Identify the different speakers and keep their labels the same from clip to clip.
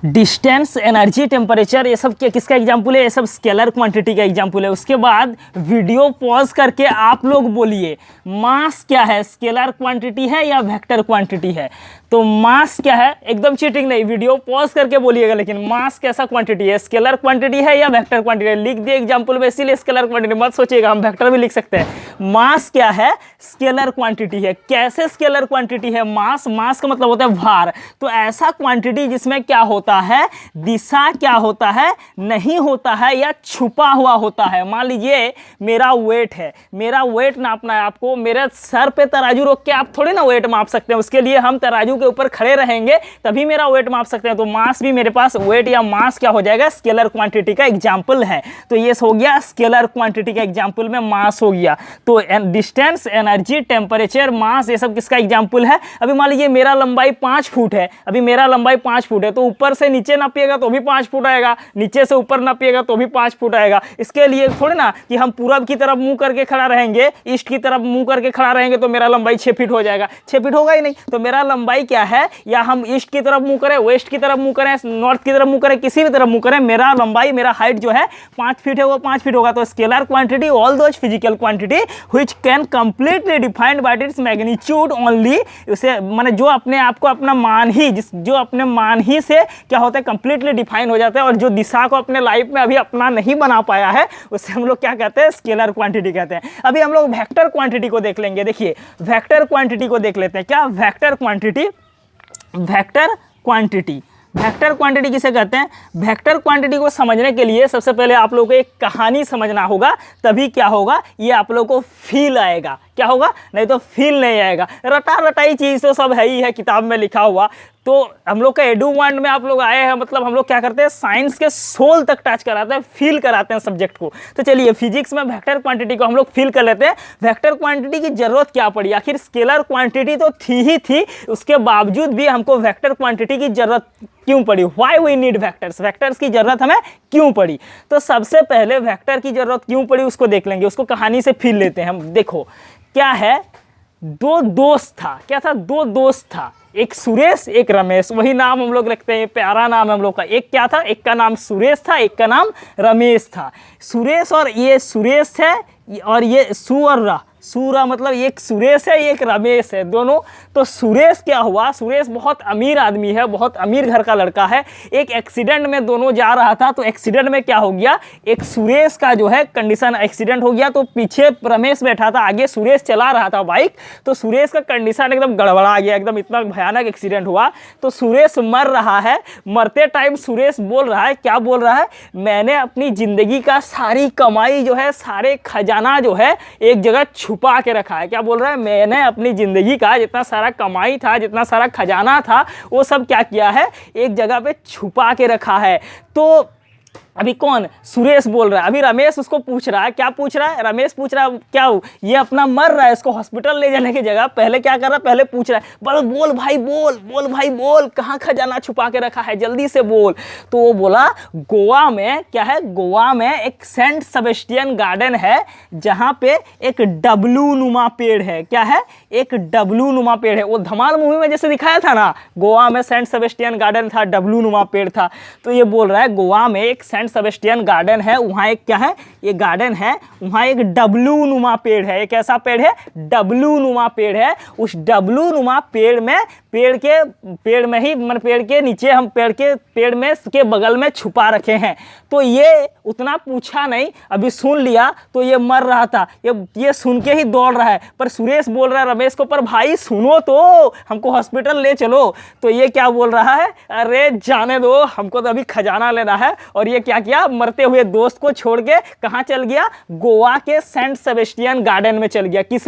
Speaker 1: Distance, energy, temperature, ये सब किसका एग्जाम्पल है? ये सब स्केलर क्वांटिटी का एग्जाम्पल है। उसके बाद वीडियो पॉज करके आप लोग बोलिए मास क्या है, स्केलर क्वांटिटी है या वेक्टर क्वांटिटी है? तो मास क्या है? एकदम चीटिंग नहीं, वीडियो पॉज करके बोलिएगा, लेकिन मास कैसा क्वांटिटी है, स्केलर क्वांटिटी है या वेक्टर क्वांटिटी है? लिख दिए एग्जाम्पल में, इसीलिए स्केलर क्वांटिटी मत सोचिएगा, हम वेक्टर भी लिख सकते हैं। मास क्या है? स्केलर क्वांटिटी है। कैसे स्केलर क्वांटिटी है? मास, मास का मतलब होता है भार। तो ऐसा क्वांटिटी जिसमें क्या होता है, दिशा क्या होता है, नहीं होता है या छुपा हुआ होता है। मान लीजिए मेरा वेट है, मेरा वेट नापना है आपको, मेरे सर पे तराजू रख के आप थोड़ी ना वेट माप सकते हैं, उसके लिए हम तराजू के ऊपर खड़े रहेंगे तभी मेरा वेट माप सकते हैं। तो मास भी मेरे पास वेट या मास क्या हो जाएगा, स्केलर क्वांटिटी का एग्जाम्पल है। तो ये हो गया स्केलर क्वांटिटी का एग्जाम्पल में मास हो गया। तो डिस्टेंस, एनर्जी, टेम्परेचर, मास, ये सब किसका एग्जाम्पल है? अभी मान लीजिए मेरा लंबाई 5 फुट है, अभी मेरा लंबाई 5 फुट है, तो ऊपर से नीचे नापिएगा तो भी 5 फुट आएगा, नीचे से ऊपर नापिएगा तो भी 5 फुट आएगा। इसके लिए थोड़ी ना कि हम पूरब की तरफ मुंह करके खड़ा रहेंगे, ईस्ट की तरफ मुंह करके खड़ा रहेंगे तो मेरा लंबाई 6 फीट हो जाएगा, 6 फीट होगा ही नहीं। तो मेरा लंबाई क्या है, या हम ईस्ट की तरफ मुंह करें, वेस्ट की तरफ मुंह करें, नॉर्थ की तरफ मुंह करें, किसी भी तरफ मुंह करें, मेरा लंबाई, मेरा हाइट जो है 5 फीट है, वो 5 फीट होगा। तो scalar quantity all those physical quantity which can completely defined by its magnitude only, उसे माने जो अपने आप को अपना मान ही, जो अपने मान ही से क्या होता है, कंप्लीटली डिफाइन हो जाता है, और जो दिशा को अपने लाइफ में अभी अपना नहीं बना पाया है उसे हम लोग क्या कहते हैं, स्केलर क्वांटिटी कहते हैं। अभी हम लोग वेक्टर क्वांटिटी को देख लेंगे। देखिए वेक्टर क्वांटिटी को देख लेते हैं। क्या vector quantity? Vector quantity, vector quantity किसे कहते हैं? वेक्टर क्वांटिटी को समझने के लिए सबसे पहले आप लोगों को एक कहानी समझना होगा, तभी क्या होगा, ये आप लोगों को फील आएगा। क्या होगा? नहीं तो फील नहीं आएगा। रटा रटाई चीज़ तो सब है ही है किताब में लिखा हुआ। तो हम लोग का एडू वर्ल्ड में आप लोग आए हैं, मतलब हम लोग क्या करते हैं, साइंस के सोल तक टच कराते हैं, फील कराते हैं सब्जेक्ट को। तो चलिए फिजिक्स में वेक्टर क्वांटिटी को हम लोग फील कर लेते हैं। वेक्टर क्वांटिटी की जरूरत क्या पड़ी? आखिर स्केलर क्वांटिटी तो थी ही थी, उसके बावजूद भी हमको वेक्टर क्वांटिटी की जरूरत क्यों पड़ी? Why we need vectors, vectors की जरूरत हमें क्यों पड़ी? तो सबसे पहले वेक्टर की जरूरत क्यों पड़ी उसको देख लेंगे, उसको कहानी से फील लेते हैं हम। देखो क्या है, दो दोस्त था। क्या था? दो दोस्त था, एक सुरेश एक रमेश, वही नाम हम लोग रखते हैं, प्यारा नाम है हम लोग का। एक क्या था, एक का नाम सुरेश था, एक का नाम रमेश था। सुरेश, और ये सुरेश है और ये सु और रा, सूरा मतलब एक सुरेश है एक रमेश है, दोनों। तो सुरेश क्या हुआ, सुरेश बहुत अमीर आदमी है, बहुत अमीर घर का लड़का है। एक एक्सीडेंट में दोनों जा रहा था, तो एक्सीडेंट में क्या हो गया, एक सुरेश का जो है कंडीशन, एक्सीडेंट हो गया, तो पीछे रमेश बैठा था, आगे सुरेश चला रहा था बाइक। तो सुरेश का कंडीशन एकदम गड़बड़ा गया, एकदम इतना भयानक एक्सीडेंट हुआ। तो सुरेश मर रहा है, मरते टाइम सुरेश बोल रहा है, क्या बोल रहा है, मैंने अपनी ज़िंदगी का सारी कमाई जो है, सारे खजाना जो है एक जगह छुपा के रखा है। क्या बोल रहा है, मैंने अपनी ज़िंदगी का जितना सारा कमाई था, जितना सारा खजाना था, वो सब क्या किया है, एक जगह पे छुपा के रखा है। तो अभी कौन, सुरेश बोल रहा है। अभी रमेश उसको पूछ रहा है, क्या पूछ रहा है, रमेश पूछ रहा है, क्या ये अपना मर रहा है, इसको हॉस्पिटल ले जाने की जगह पहले क्या कर रहा है, पहले पूछ रहा है, बोल भाई बोल, बोल भाई बोल, कहाँ खजाना छुपा के रखा है, जल्दी से बोल। तो वो बोला, गोवा में क्या है, गोवा में एक सेंट सेबेस्टियन गार्डन है, जहाँ पे एक डब्लू नुमा पेड़ है। क्या है, एक डब्लू नुमा पेड़ है। वो धमाल मूवी में जैसे दिखाया था ना, गोवा में सेंट सेबेस्टियन गार्डन था, डब्लू नुमा पेड़ था। तो ये बोल रहा है गोवा में एक सेंट सेबेस्टियन गार्डन है, वहाँ एक क्या है, ये गार्डन है, वहाँ एक डब्लू नुमा पेड़ है। एक ऐसा पेड़ है, डब्लू नुमा पेड़ है। उस डब्लू नुमा पेड़ में, पेड़ में ही, मतलब पेड़ के नीचे हम पेड़ में के बगल में छुपा रखे हैं। तो ये उतना पूछा नहीं, अभी सुन लिया, तो ये मर रहा था, ये सुन के ही दौड़ रहा है। पर सुरेश बोल रहा है रमेश को, पर भाई सुनो तो, हमको हॉस्पिटल ले चलो। तो ये क्या बोल रहा है, अरे जाने दो, हमको तो अभी खजाना लेना है। और ये क्या किया, मरते हुए दोस्त को छोड़ के कहाँ चल गया, गोवा के सेंट सेबेस्टियन गार्डन में चल गया। किस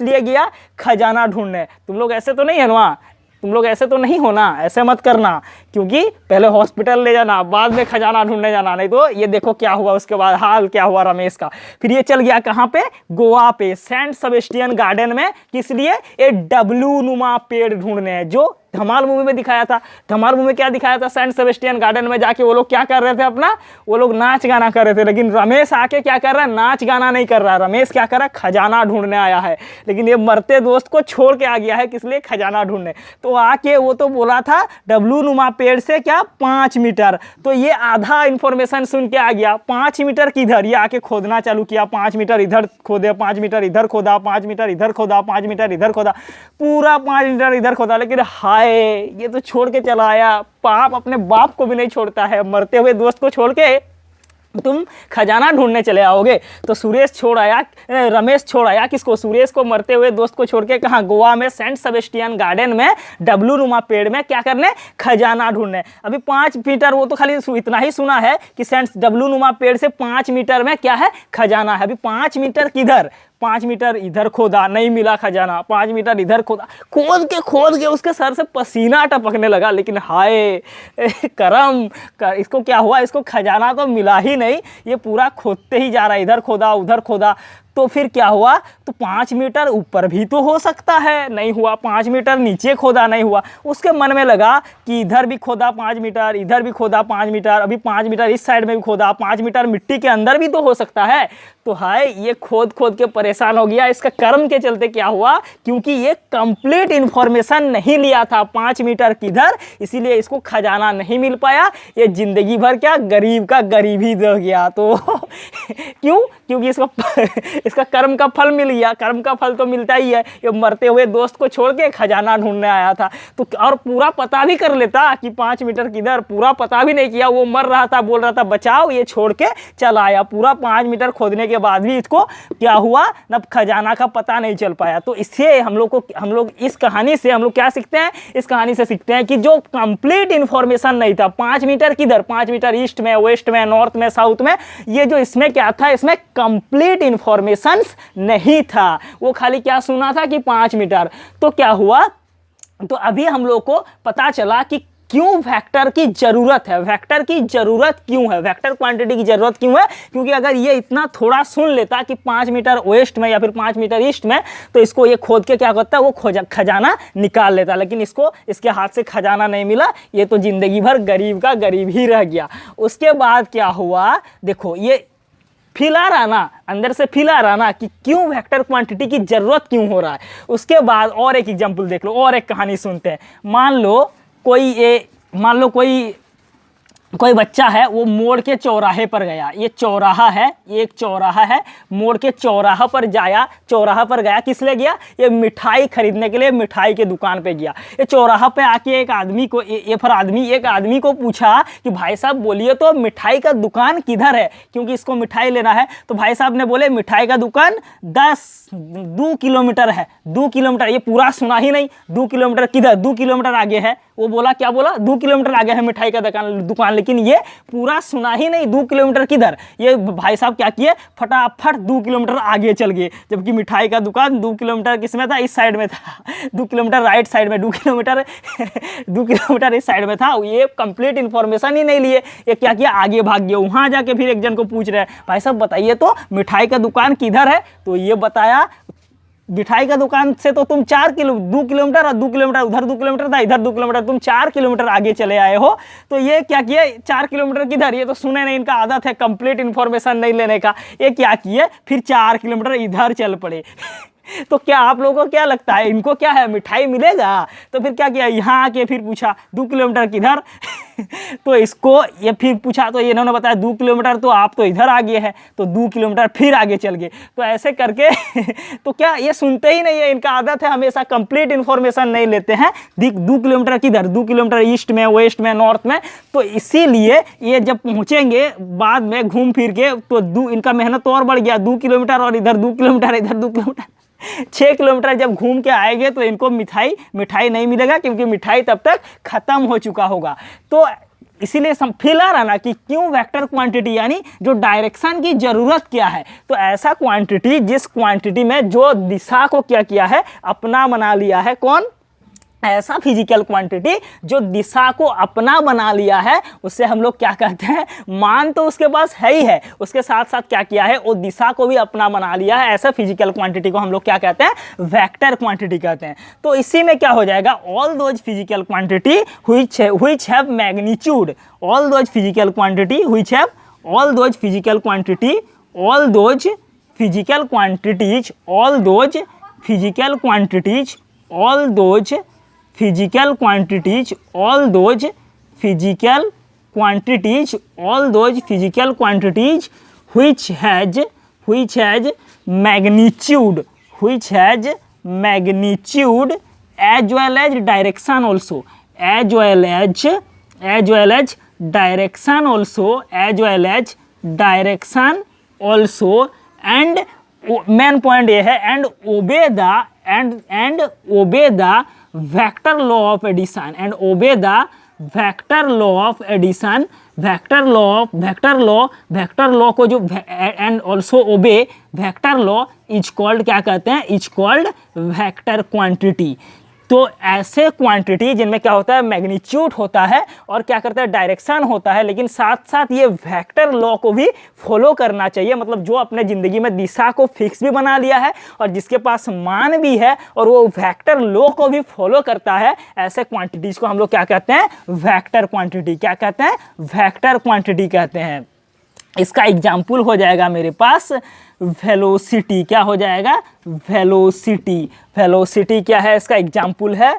Speaker 1: लिए गया, खजाना ढूंढने। तुम लोग ऐसे तो नहीं है ना, तुम लोग ऐसे तो नहीं होना, ऐसे मत करना, क्योंकि पहले हॉस्पिटल ले जाना, बाद में खजाना ढूंढने जाना। नहीं तो ये देखो क्या हुआ, उसके बाद हाल क्या हुआ रमेश का। फिर ये चल गया कहाँ पे, गोवा पे सेंट सेबेस्टियन गार्डन में। किस लिए, एक डब्लू नुमा पेड़ ढूंढने, जो धमाल मूवी में दिखाया था। धमाल मूवी में क्या दिखाया था, सेंट सेबेस्टियन गार्डन में जाके वो लोग क्या कर रहे थे, अपना वो लोग नाच गाना कर रहे थे। लेकिन रमेश आके क्या कर रहा है, नाच गाना नहीं कर रहा, रमेश क्या कर रहा है, खजाना ढूंढने आया है। लेकिन ये मरते दोस्त को छोड़ के आ गया है, किस लिए, खजाना ढूंढने। तो आके वो तो बोला था डब्लू नुमा पेड़ से क्या 5 मीटर, तो ये आधा इंफॉर्मेशन सुन के आ गया। 5 मीटर किधर, ये आके खोदना चालू किया, 5 मीटर इधर खोदे, 5 मीटर इधर खोदा, 5 मीटर इधर खोदा, 5 मीटर इधर खोदा, पूरा 5 मीटर इधर खोदा। लेकिन हाय, ये तो छोड़ के चला आया। पाप अपने बाप को भी नहीं छोड़ता है, मरते हुए दोस्त को छोड़ के तुम खजाना ढूंढने चले आओगे। तो सुरेश छोड़ आया, रमेश छोड़ आया किसको, सुरेश को, मरते हुए दोस्त को छोड़ के कहाँ, गोवा में सेंट सेबेस्टियन गार्डन में डब्लू नुमा पेड़ में क्या करने, खजाना ढूंढने। अभी 5 मीटर, वो तो खाली इतना ही सुना है कि सेंट डब्लू नुमा पेड़ से 5 मीटर में क्या है, खजाना है। अभी 5 मीटर किधर, 5 मीटर इधर खोदा, नहीं मिला खजाना, 5 मीटर इधर खोदा, खोद के उसके सर से पसीना टपकने लगा। लेकिन हाय करम इसको क्या हुआ, इसको खजाना तो मिला ही नहीं, ये पूरा खोदते ही जा रहा है, इधर खोदा उधर खोदा। तो फिर क्या हुआ, तो 5 मीटर ऊपर भी तो हो सकता है, नहीं हुआ। 5 मीटर नीचे खोदा, नहीं हुआ। उसके मन में लगा कि इधर भी खोदा 5 मीटर, इधर भी खोदा 5 मीटर, अभी 5 मीटर इस साइड में भी खोदा, 5 मीटर मिट्टी के अंदर भी तो हो सकता है। तो हाय, ये खोद खोद के परेशान हो गया। इसका कर्म के चलते क्या हुआ, क्योंकि ये कंप्लीट इंफॉर्मेशन नहीं लिया था 5 मीटर किधर, इसीलिए इसको खजाना नहीं मिल पाया। ये जिंदगी भर क्या गरीब का गरीब ही रह गया। तो क्यों, क्योंकि इसका कर्म का फल मिल गया। कर्म का फल तो मिलता ही है। ये मरते हुए दोस्त को छोड़ के खजाना ढूंढने आया था। तो और पूरा पता भी कर लेता कि 5 मीटर किधर, पूरा पता भी नहीं किया। वो मर रहा था, बोल रहा था बचाओ, ये छोड़ के चला आया। पूरा 5 मीटर खोदने के बाद भी इसको क्या हुआ ना, खजाना का पता नहीं चल पाया। तो इससे हम लोग इस कहानी से हम लोग क्या सीखते हैं, इस कहानी से सीखते हैं कि जो कंप्लीट इंफॉर्मेशन नहीं था, 5 मीटर किधर, 5 मीटर ईस्ट में, वेस्ट में, नॉर्थ में, साउथ में, ये जो इसमें क्या था, इसमें कंप्लीट इंफॉर्मेशन नहीं था। वो खाली क्या सुना था कि 5 मीटर। तो क्या हुआ, तो अभी हम लोग को पता चला कि क्यों वेक्टर की जरूरत है। वेक्टर की जरूरत क्यों है, वेक्टर क्वांटिटी की जरूरत क्यों है, क्योंकि अगर ये इतना थोड़ा सुन लेता कि 5 मीटर वेस्ट में या फिर 5 मीटर ईस्ट में, तो इसको ये खोद के क्या करता है, वो खजाना निकाल लेता। लेकिन इसको इसके हाथ से खजाना नहीं मिला, ये तो जिंदगी भर गरीब का गरीब ही रह गया। उसके बाद क्या हुआ, देखो ये फील आ रहा ना, अंदर से फील आ रहा ना कि क्यों वेक्टर क्वांटिटी की जरूरत क्यों हो रहा है। उसके बाद और एक एग्जांपल देख लो, और एक कहानी सुनते हैं। मान लो कोई बच्चा है, वो मोड़ के चौराहे पर गया। ये चौराहा है, ये एक चौराहा है, मोड़ के चौराहा पर गया। किस लिए गया, ये मिठाई खरीदने के लिए मिठाई के दुकान पे गया। ये चौराहा पे आके एक आदमी को पूछा कि भाई साहब बोलिए तो मिठाई का दुकान किधर है, क्योंकि इसको मिठाई लेना है। तो भाई साहब ने बोले मिठाई का दुकान 2 किलोमीटर है। 2 किलोमीटर, ये पूरा सुना ही नहीं, 2 किलोमीटर किधर, 2 किलोमीटर आगे है। वो बोला, क्या बोला, 2 किलोमीटर आगे है मिठाई का दुकान, लेकिन ये पूरा सुना ही नहीं 2 किलोमीटर किधर। ये भाई साहब क्या किए, फटाफट 2 किलोमीटर आगे चल गए, जबकि मिठाई का दुकान 2 किलोमीटर किसमें था, इस साइड में था। 2 किलोमीटर राइट साइड में, 2 किलोमीटर इस साइड में था। ये कंप्लीट इन्फॉर्मेशन ही नहीं लिए, ये क्या किया, आगे भाग गया। वहाँ जाके फिर एक जन को पूछ रहे हैं, भाई साहब बताइए तो मिठाई का दुकान किधर है। तो ये बताया, मिठाई का दुकान से तो तुम 2 किलोमीटर और 2 किलोमीटर, उधर 2 किलोमीटर था, इधर 2 किलोमीटर, तुम 4 किलोमीटर आगे चले आए हो। तो ये क्या किया, 4 किलोमीटर किधर, ये तो सुने नहीं, इनका आदत है कंप्लीट इन्फॉर्मेशन नहीं लेने का। ये क्या किए, फिर 4 किलोमीटर इधर चल पड़े। तो क्या आप लोगों को क्या लगता है, इनको क्या है, मिठाई मिलेगा। तो फिर क्या किया, यहाँ आके फिर पूछा 2 किलोमीटर किधर। तो इसको ये फिर पूछा, तो इन्होंने बताया 2 किलोमीटर, तो आप तो इधर आगे हैं, तो 2 किलोमीटर फिर आगे चल गए। तो ऐसे करके तो क्या ये सुनते ही नहीं है, इनका आदत है हमेशा कंप्लीट इन्फॉर्मेशन नहीं लेते हैं। 2 किलोमीटर किधर, 2 किलोमीटर ईस्ट में, वेस्ट में, नॉर्थ में। तो इसीलिए ये जब पहुँचेंगे बाद में घूम फिर के, तो इनका मेहनत तो और बढ़ गया। 2 किलोमीटर और इधर 2 किलोमीटर, इधर 2 किलोमीटर, 6 किलोमीटर जब घूम के आएंगे तो इनको मिठाई नहीं मिलेगा, क्योंकि मिठाई तब तक खत्म हो चुका होगा। तो इसीलिए फील आ रहा ना कि क्यों वेक्टर क्वांटिटी, यानी जो डायरेक्शन की जरूरत क्या है। तो ऐसा क्वांटिटी, जिस क्वांटिटी में जो दिशा को क्या किया है, अपना बना लिया है, कौन, ऐसा फिजिकल क्वांटिटी जो दिशा को अपना बना लिया है, उससे हम लोग क्या कहते हैं, मान तो उसके पास है ही है, उसके साथ साथ क्या किया है, वो दिशा को भी अपना बना लिया है। ऐसा फिजिकल क्वांटिटी को हम लोग क्या कहते हैं, वेक्टर क्वांटिटी कहते हैं। तो इसी में क्या हो जाएगा, all those physical quantity which have magnitude, all those physical quantity which have, all those physical quantity, all those physical quantities, all those physical quantities, all those physical quantities, all those physical quantities, all those physical quantities which has magnitude, which has magnitude as well as direction also, as well as direction also, as well as direction also, and main point ये है, and obey the vector law of addition, and obey the vector law of addition, vector law को जो and also obey vector law is called, क्या कहते हैं, is called vector quantity। तो ऐसे quantity जिनमें क्या होता है, मैग्नीट्यूड होता है और क्या करता है, डायरेक्शन होता है, लेकिन साथ साथ ये वेक्टर लॉ को भी फॉलो करना चाहिए, मतलब जो अपने ज़िंदगी में दिशा को फिक्स भी बना लिया है और जिसके पास मान भी है और वो वेक्टर लॉ को भी फॉलो करता है, ऐसे क्वांटिटीज़ को हम लोग क्या कहते हैं, वेक्टर क्वांटिटी। क्या कहते हैं, वेक्टर क्वांटिटी कहते हैं। इसका एग्जाम्पल हो जाएगा मेरे पास वेलोसिटी। क्या हो जाएगा, वेलोसिटी। वेलोसिटी क्या है, इसका एग्जाम्पल है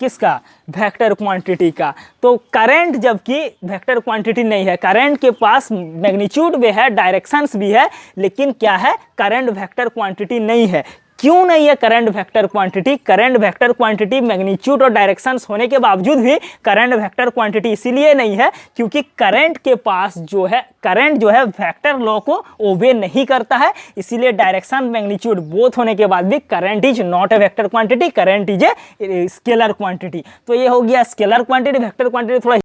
Speaker 1: किसका, वेक्टर क्वांटिटी का। तो करंट जबकि वेक्टर क्वांटिटी नहीं है, करंट के पास मैग्नीट्यूड भी है, डायरेक्शंस भी है, लेकिन क्या है, करंट वेक्टर क्वांटिटी नहीं है। क्यों नहीं है current vector quantity? Current vector quantity magnitude और डायरेक्शंस होने के बावजूद भी करंट वेक्टर क्वांटिटी इसीलिए नहीं है क्योंकि करंट के पास जो है, करंट जो है वेक्टर लॉ को ओबे नहीं करता है, इसीलिए डायरेक्शन मैग्नीट्यूड बोथ होने के बाद भी current is not a vector quantity, current is a scalar quantity. तो ये हो गया स्केलर क्वांटिटी, वेक्टर क्वांटिटी थोड़ा